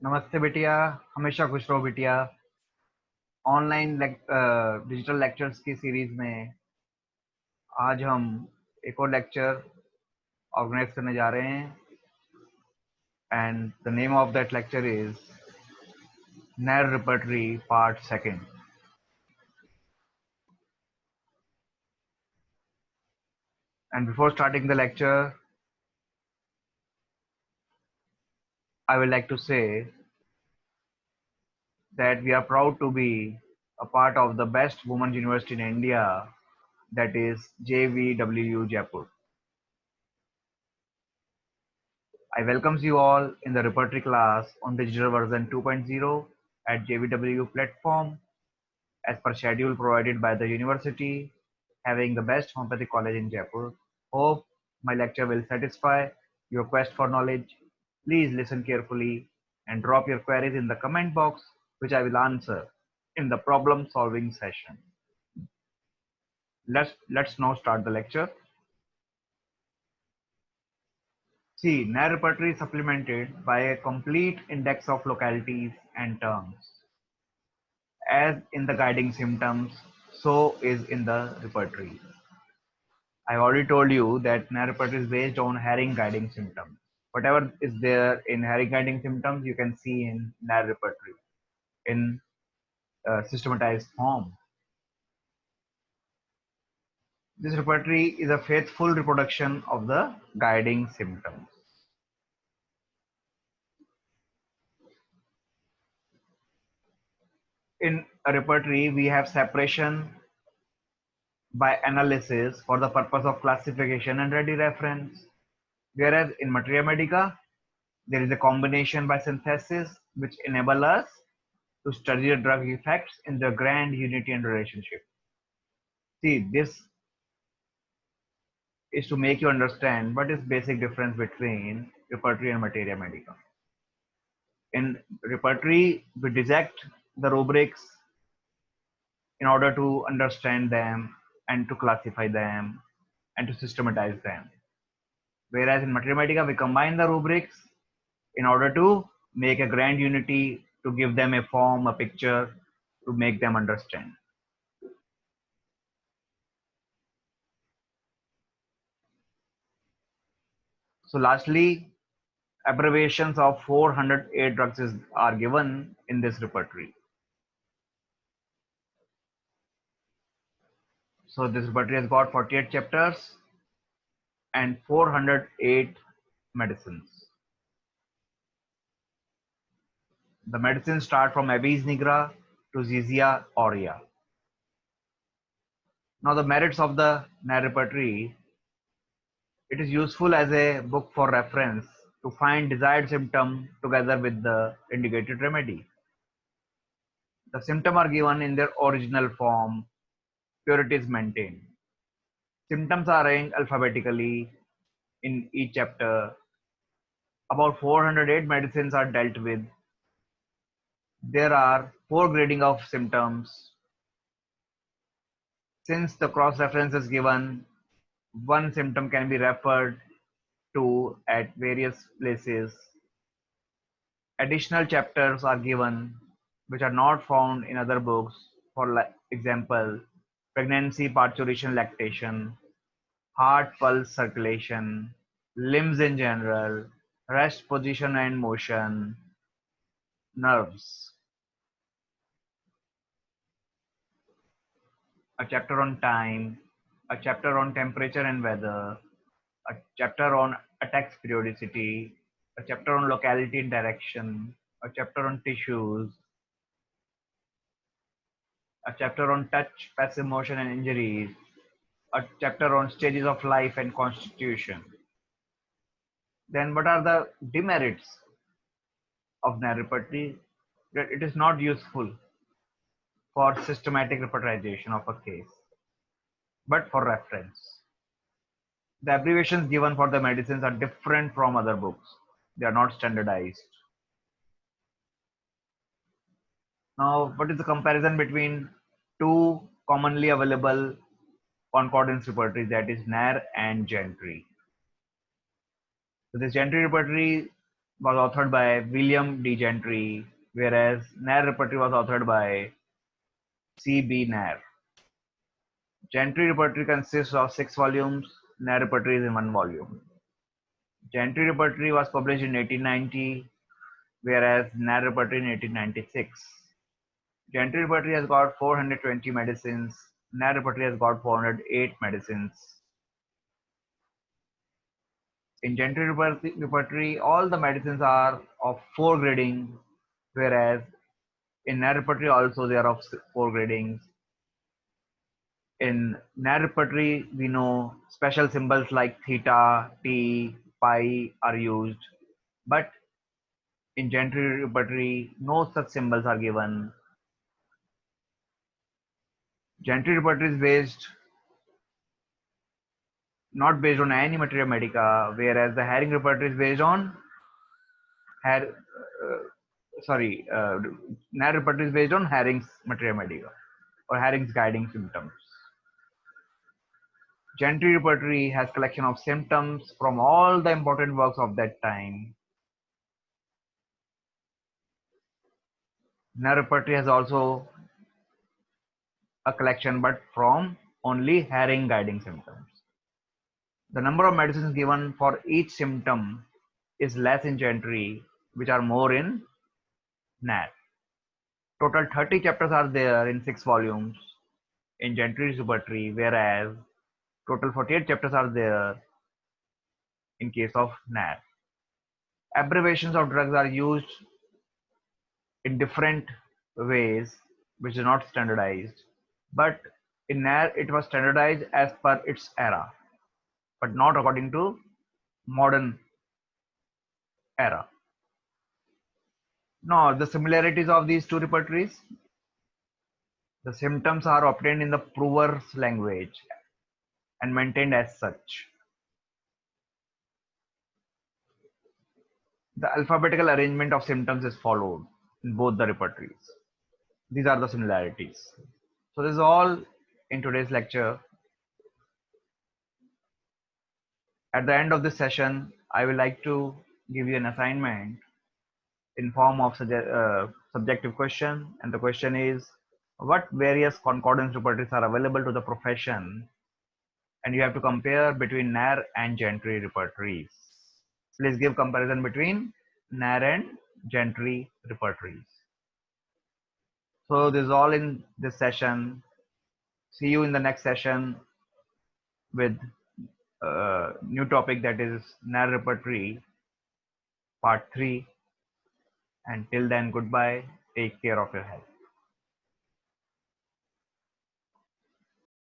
नमस्ते बिटिया। हमेशा खुश रहो बिटिया। ऑनलाइन डिजिटल लेक्चर्स की सीरीज में आज हम एक और लेक्चर ऑर्गेनाइज करने जा रहे हैं and the name of that lecture is नैर repertory part second. And before starting the lecture I would like to say that we are proud to be a part of the best women's university in India, that is JVWU Jaipur. I welcomes you all in the repertory class on digital version 2.0 at JVWU platform as per schedule provided by the university, having the best homeopathic college in Jaipur. Hope my lecture will satisfy your quest for knowledge. Please listen carefully and drop your queries in the comment box, which I will answer in the problem solving session. Let's now start the lecture. See, NAR repertory is supplemented by a complete index of localities and terms. As in the guiding symptoms, so is in the repertory. I already told you that NAR repertory is based on Haring guiding symptoms. Whatever is there in Haring guiding symptoms, you can see in NAR repertory in systematized form. This repertory is a faithful reproduction of the guiding symptoms. In a repertory, we have separation by analysis for the purpose of classification and ready reference. Whereas in Materia Medica, there is a combination by synthesis which enable us to study the drug effects in the grand unity and relationship. See, this is to make you understand what is basic difference between repertory and Materia Medica. In repertory, we dissect the rubrics in order to understand them and to classify them and to systematize them. Whereas in Materia Medica, we combine the rubrics in order to make a grand unity, to give them a form, a picture, to make them understand. So lastly, abbreviations of 408 drugs are given in this repertory. So this repertory has got 48 chapters and 408 medicines. The medicines start from Abies nigra to Zizia aurea. Now the merits of the NAR repertory: it is useful as a book for reference to find desired symptom together with the indicated remedy. The symptoms are given in their original form. Purity is maintained. Symptoms are arranged alphabetically in each chapter. About 408 medicines are dealt with. There are 4 grading of symptoms. Since the cross-reference is given, one symptom can be referred to at various places. Additional chapters are given which are not found in other books. For example, pregnancy, parturition, lactation, heart, pulse, circulation, limbs in general, rest, position and motion, nerves. A chapter on time, a chapter on temperature and weather, a chapter on attacks periodicity, a chapter on locality and direction, a chapter on tissues, a chapter on touch, passive motion and injuries, a chapter on stages of life and constitution. Then what are the demerits of NAR repertory? That it is not useful for systematic repertorization of a case, but for reference. The abbreviations given for the medicines are different from other books. They are not standardized. Now, what is the comparison between two commonly available concordance repertories, that is NAR and Gentry? So this Gentry repertory was authored by William D. Gentry, whereas Nair repertory was authored by C. B. Nair. Gentry repertory consists of 6 volumes. Nair repertory is in 1 volume. Gentry repertory was published in 1890, whereas Nair repertory in 1896. Gentry repertory has got 420 medicines. Nair repertory has got 408 medicines. In Gentry repertory, all the medicines are of 4 grading, whereas in Nair repertory also they are of 4 gradings. In Nair repertory, we know special symbols like theta, t, pi are used, but in Gentry repertory, no such symbols are given. Gentry repertory is based not based on any materia medica, whereas the Haring repertory is based on Har- uh, sorry, Nair repertory is based on Haring's materia medica or Haring's guiding symptoms. Gentry repertory has collection of symptoms from all the important works of that time. Nair repertory has also a collection, but from only Haring guiding symptoms. The number of medicines given for each symptom is less in Gentry, which are more in Nair. Total 30 chapters are there in 6 volumes in Gentry's repertory, whereas total 48 chapters are there in case of Nair. Abbreviations of drugs are used in different ways, which is not standardized. But in Nair, it was standardized as per its era, but not according to modern era. Now, the similarities of these two repertories. The symptoms are obtained in the prover's language and maintained as such. The alphabetical arrangement of symptoms is followed in both the repertories. These are the similarities. So this is all in today's lecture. At the end of this session, I will like to give you an assignment in form of subjective question, and the question is, what various concordance repertories are available to the profession, and you have to compare between Nair and Gentry repertories. Please give comparison between Nair and Gentry repertories. So this is all in this session. See you in the next session with new topic, that is Nair repertory part 3. And till then, goodbye. Take care of your health.